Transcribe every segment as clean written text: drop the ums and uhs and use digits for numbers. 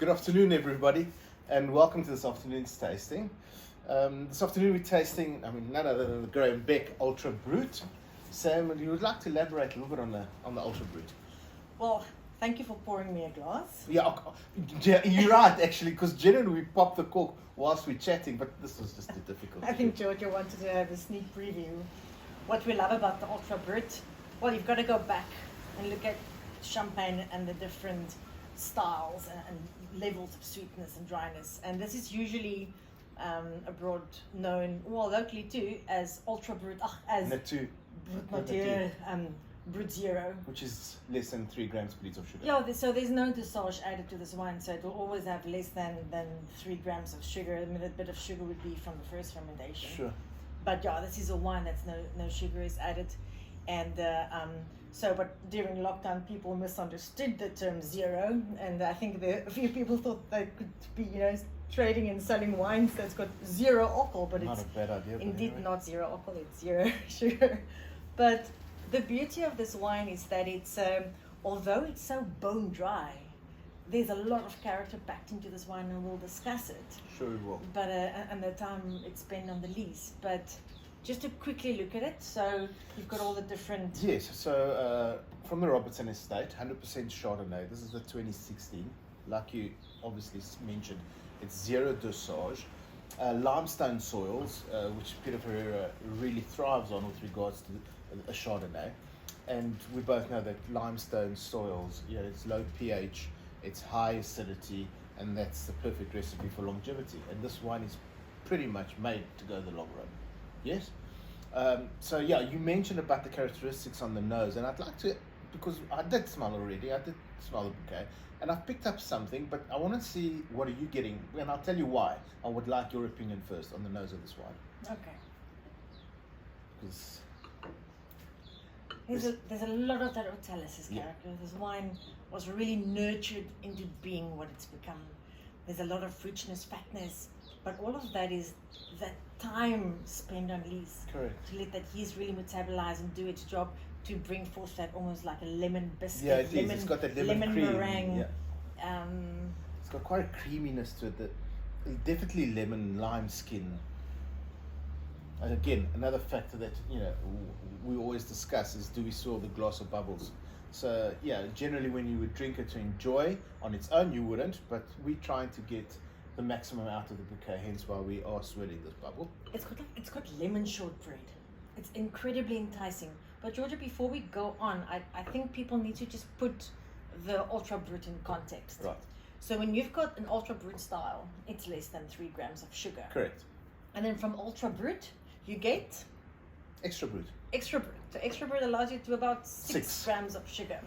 Good afternoon, everybody, and welcome to this afternoon's tasting. This afternoon we're tasting, none other than the Graham Beck Ultra Brut. Sam, you would like to elaborate a little bit on the Ultra Brut? Well, thank you for pouring me a glass. Yeah, you're right, actually, because generally we pop the cork whilst we're chatting, but this was just too difficult. I think Georgia wanted to have a sneak preview. What we love about the Ultra Brut, well, you've got to go back and look at champagne and the different styles and levels of sweetness and dryness. And this is usually abroad known, well, locally too, as Ultra Brut, as Brut Zero. Which is less than 3 grams per litre of sugar. Yeah, so there's no dosage added to this wine, so it will always have less than 3 grams of sugar. I mean, a bit of sugar would be from the first fermentation. Sure. But yeah, this is a wine that's no sugar is added. And but during lockdown, people misunderstood the term zero, and I think a few people thought they could be, trading and selling wines that's got zero alcohol, but Not it's a bad idea. indeed not zero alcohol, it's zero sugar. But the beauty of this wine is that it's, although it's so bone dry, there's a lot of character packed into this wine, and we'll discuss it. Sure we will. But and the time it's spent on the lease, but just to quickly look at it, so you've got all the different... Yes, so from the Robertson estate, 100% Chardonnay. This is the 2016. Like you obviously mentioned, it's zero dosage. Limestone soils, which Peter Ferreira really thrives on with regards to a Chardonnay. And we both know that limestone soils, it's low pH, it's high acidity, and that's the perfect recipe for longevity. And this wine is pretty much made to go the long run. Yes. So you mentioned about the characteristics on the nose, and I'd like to, because I did smell already, I did smell the bouquet, and I've picked up something, but I want to see what are you getting, and I'll tell you why. I would like your opinion first on the nose of this wine. Okay. Because There's a lot of that Otalis' character. This wine was really nurtured into being what it's become. There's a lot of richness, fatness, but all of that is that time spent on lease. Correct. To let that yeast really metabolize and do its job to bring forth that almost like a lemon biscuit. Yeah, it is. It's got that lemon cream. meringue. Yeah. It's got quite a creaminess to it. Definitely lemon lime skin. And again, another factor that we always discuss is, do we swirl the glass of bubbles? So generally when you would drink it to enjoy on its own, you wouldn't. But we're trying to get the maximum out of the bouquet, hence why we are swirling this bubble. It's got lemon shortbread. It's incredibly enticing. But Georgia, before we go on, I think people need to just put the Ultra Brut in context. Right. So when you've got an Ultra Brut style, it's less than 3 grams of sugar. Correct. And then from Ultra Brut, you get Extra Brut. Extra Brut. So Extra Brut allows you to about 6 grams of sugar.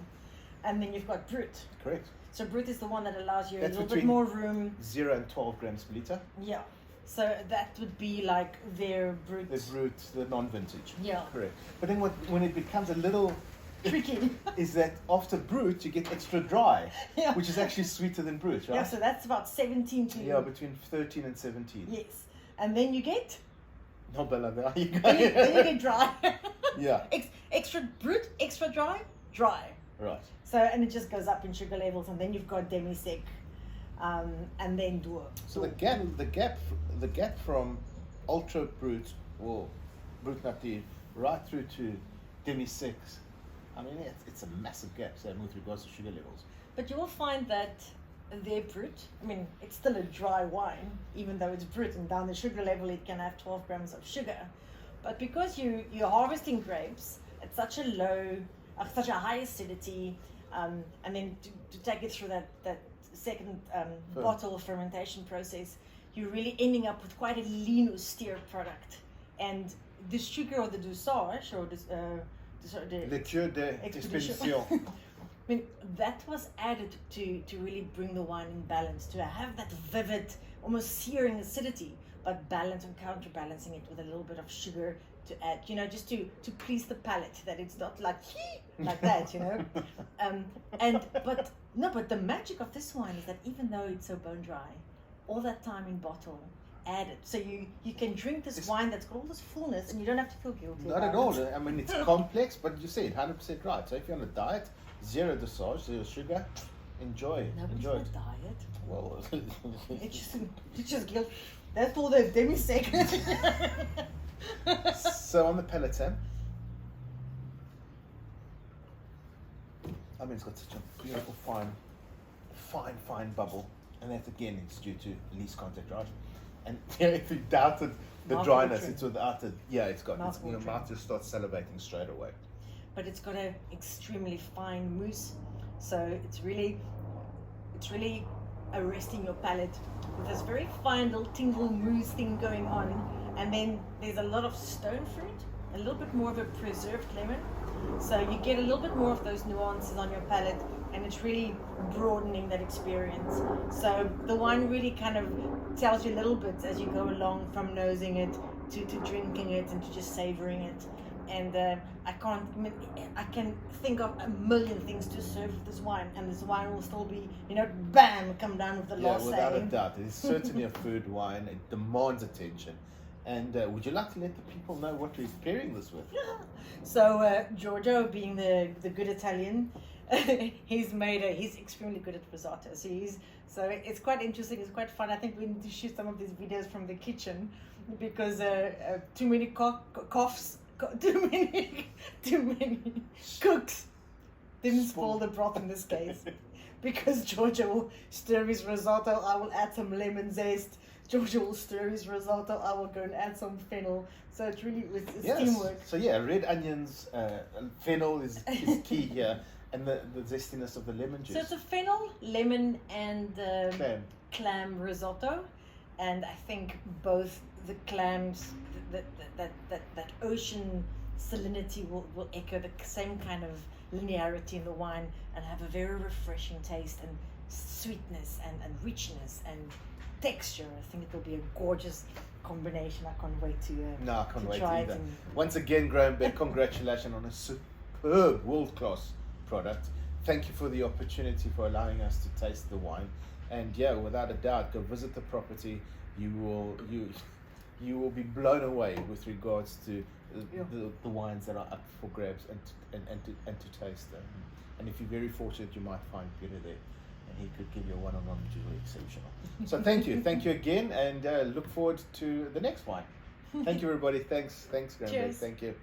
And then you've got Brut. Correct. So Brut is the one that allows you That's a little bit more room. 0 and 12 grams per litre. Yeah. So that would be like their Brut. The Brut, the non-vintage. Yeah. Correct. But then when it becomes a little tricky is that after Brut you get extra dry, yeah. which is actually sweeter than Brut, right? Yeah, so that's about 17 to... Yeah, between 13 and 17. Yes. And then you get... No, Bella, there you go. Then you get dry. Yeah. Extra Brut, extra dry, dry. Right. So, and it just goes up in sugar levels, and then you've got demi-sec, and then Dour. So the gap from Ultra Brut or Brut Nature right through to demi-sec, it's a massive gap, Sam, with regards to sugar levels. But you will find that their Brut, it's still a dry wine, even though it's Brut, and down the sugar level it can have 12 grams of sugar. But because you're harvesting grapes at such a high acidity, and then to take it through that second bottle fermentation process, you're really ending up with quite a lean, austere product. And the sugar or the dosage, or Le cure d'expédition. That was added to really bring the wine in balance, to have that vivid, almost searing acidity, but balance and counterbalancing it with a little bit of sugar to add, just to please the palate, that it's not like that, But the magic of this wine is that even though it's so bone dry, all that time in bottle added, so you can drink this wine that's got all this fullness, and you don't have to feel guilty. Not at all. It's complex, but you said 100% right. So if you're on a diet, 0 dosage, 0 sugar, Enjoy. Nobody's Enjoy. on a diet. Well, It's just guilt. That's all those demi-seconds. so on the Peloton, I mean, it's got such a beautiful, fine bubble, and that again, it's due to least contact, right? And if you doubted the Mouth dryness, watering. it's without it. Yeah, it's got Mouth your watering. mouth just starts salivating straight away. But it's got an extremely fine mousse, so it's really arresting your palate with this very fine little tingle mousse thing going on. And then there's a lot of stone fruit, a little bit more of a preserved lemon, so you get a little bit more of those nuances on your palate, and it's really broadening that experience. So the wine really kind of tells you little bits as you go along, from nosing it to drinking it and to just savoring it. And I can think of a million things to serve with this wine, and this wine will still be, bam, come down with the Yeah, last without a say. doubt. It is certainly a food wine. It demands attention. And would you like to let the people know what we're pairing this with? So Giorgio, being the good Italian, he's extremely good at risotto. So it's quite interesting. It's quite fun. I think we need to shoot some of these videos from the kitchen, because too many coughs. Too many cooks didn't spoil the broth in this case, because Giorgio will stir his risotto, I will add some lemon zest. Giorgio will stir his risotto, I will go and add some fennel. So it's teamwork. So yeah, red onions, fennel is key here, and the zestiness of the lemon juice. So it's a fennel, lemon, and Clam. risotto, and I think both the clams, that ocean salinity will echo the same kind of linearity in the wine, and have a very refreshing taste and sweetness and richness and texture. I think it will be a gorgeous combination. I can't wait to No, I can't wait try either. it. And Once again, Graham Beck, congratulations on a superb, world-class product. Thank you for the opportunity, for allowing us to taste the wine. And yeah, without a doubt, go visit the property. You will be blown away with regards to the wines that are up for grabs and to taste them. And if you're very fortunate, you might find Peter there, and he could give you a one-on-one, which is really exceptional. So thank you again, and look forward to the next wine. Thank you, everybody. Thanks, Graham Beck. Cheers. Thank you.